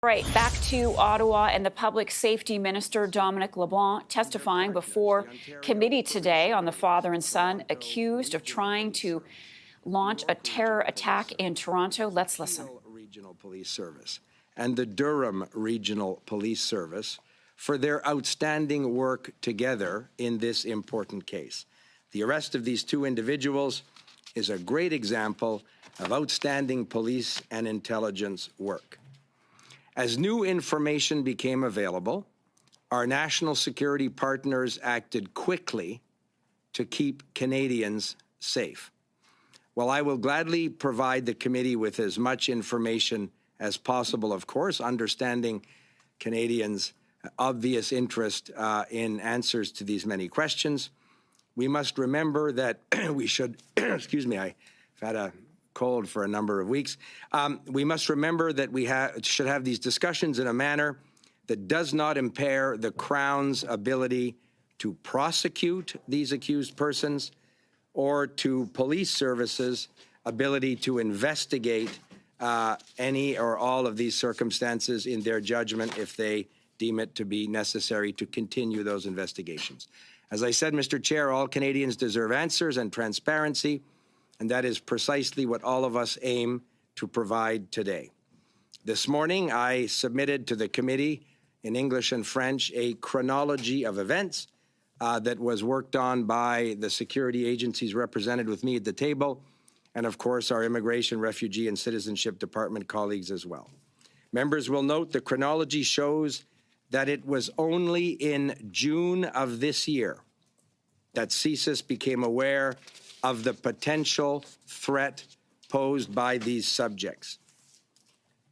Right, back to Ottawa, and the Public Safety Minister Dominic LeBlanc testifying before committee today on the father and son accused of trying to launch a terror attack in Toronto. Let's listen. Regional Police Service and the Durham Regional Police Service for their outstanding work together in this important case. The arrest of these two individuals is a great example of outstanding police and intelligence work. As new information became available, our national security partners acted quickly to keep Canadians safe. While I will gladly provide the committee with as much information as possible, of course, understanding Canadians' obvious interest in answers to these many questions, we must remember that we should, excuse me, I've had a cold for a number of weeks. We must remember that we should have these discussions in a manner that does not impair the Crown's ability to prosecute these accused persons or to police services' ability to investigate any or all of these circumstances in their judgment if they deem it to be necessary to continue those investigations. As I said, Mr. Chair, all Canadians deserve answers and transparency, and that is precisely what all of us aim to provide today. This morning, I submitted to the committee in English and French a chronology of events that was worked on by the security agencies represented with me at the table, and of course our Immigration, Refugee and Citizenship Department colleagues as well. Members will note the chronology shows that it was only in June of this year that CSIS became aware of the potential threat posed by these subjects.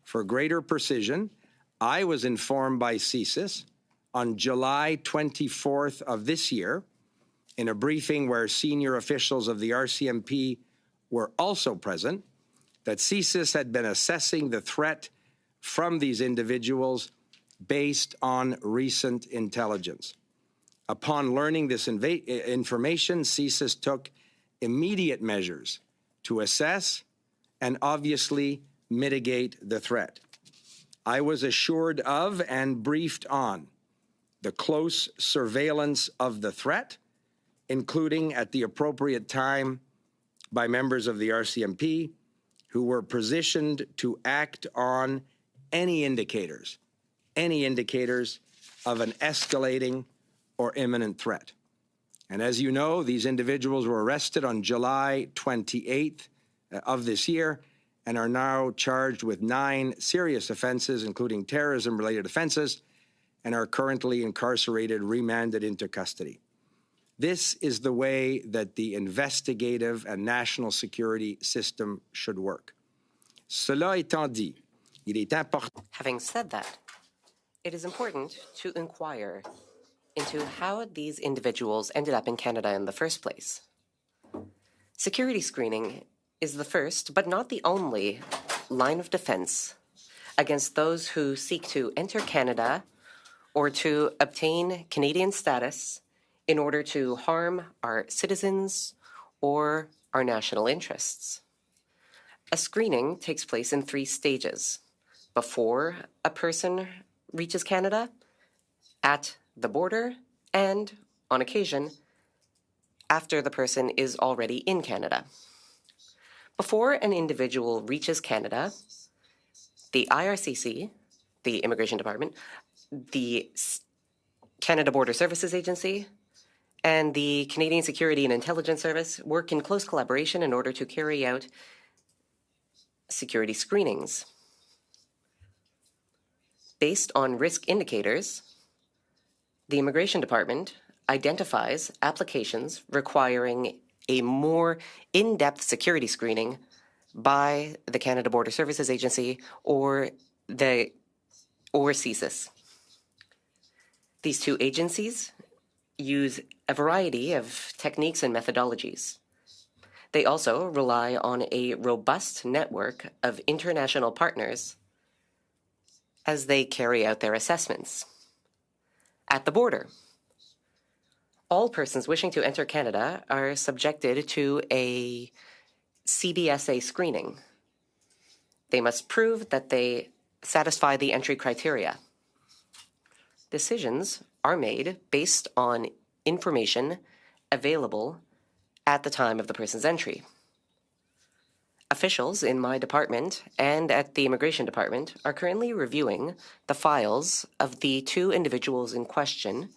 For greater precision, I was informed by CSIS on July 24th of this year, in a briefing where senior officials of the RCMP were also present, that CSIS had been assessing the threat from these individuals based on recent intelligence. Upon learning this information, CSIS took immediate measures to assess and obviously mitigate the threat. I was assured of and briefed on the close surveillance of the threat, including at the appropriate time by members of the RCMP who were positioned to act on any indicators of an escalating or imminent threat. And as you know, these individuals were arrested on July 28th of this year and are now charged with 9 serious offenses, including terrorism-related offenses, and are currently incarcerated, remanded into custody. This is the way that the investigative and national security system should work. Cela étant dit, il est important. Having said that, it is important to inquire into how these individuals ended up in Canada in the first place. Security screening is the first, but not the only, line of defense against those who seek to enter Canada or to obtain Canadian status in order to harm our citizens or our national interests. A screening takes place in 3 stages: before a person reaches Canada, at the border, and, on occasion, after the person is already in Canada. Before an individual reaches Canada, the IRCC, the Immigration Department, the Canada Border Services Agency, and the Canadian Security and Intelligence Service work in close collaboration in order to carry out security screenings. Based on risk indicators, the Immigration Department identifies applications requiring a more in-depth security screening by the Canada Border Services Agency or CSIS. These 2 agencies use a variety of techniques and methodologies. They also rely on a robust network of international partners as they carry out their assessments. At the border, all persons wishing to enter Canada are subjected to a CBSA screening. They must prove that they satisfy the entry criteria. Decisions are made based on information available at the time of the person's entry. Officials in my department and at the Immigration Department are currently reviewing the files of the two individuals in question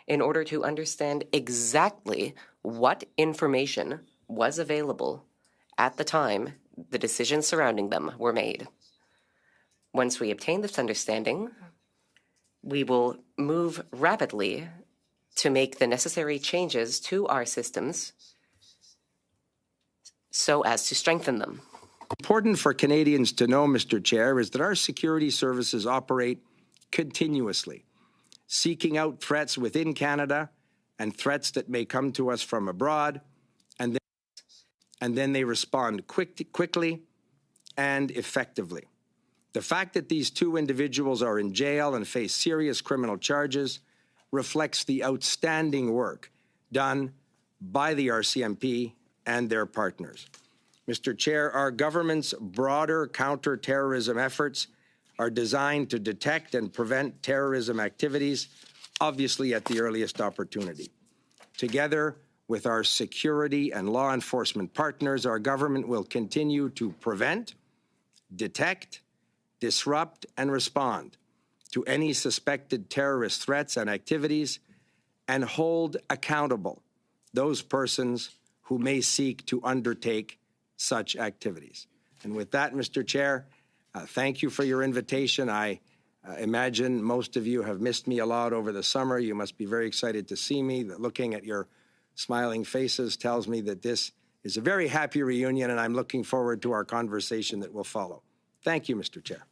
in order to understand exactly what information was available at the time the decisions surrounding them were made. Once we obtain this understanding, we will move rapidly to make the necessary changes to our systems so as to strengthen them. Important for Canadians to know, Mr. Chair, is that our security services operate continuously, seeking out threats within Canada and threats that may come to us from abroad, and then they respond quickly and effectively. The fact that these two individuals are in jail and face serious criminal charges reflects the outstanding work done by the RCMP and their partners. Mr. Chair, our government's broader counterterrorism efforts are designed to detect and prevent terrorism activities, obviously at the earliest opportunity. Together with our security and law enforcement partners, our government will continue to prevent, detect, disrupt, and respond to any suspected terrorist threats and activities, and hold accountable those persons who may seek to undertake such activities. And with that, Mr. Chair, thank you for your invitation. I imagine most of you have missed me a lot over the summer. You must be very excited to see me. Looking at your smiling faces tells me that this is a very happy reunion, and I'm looking forward to our conversation that will follow. Thank you, Mr. Chair.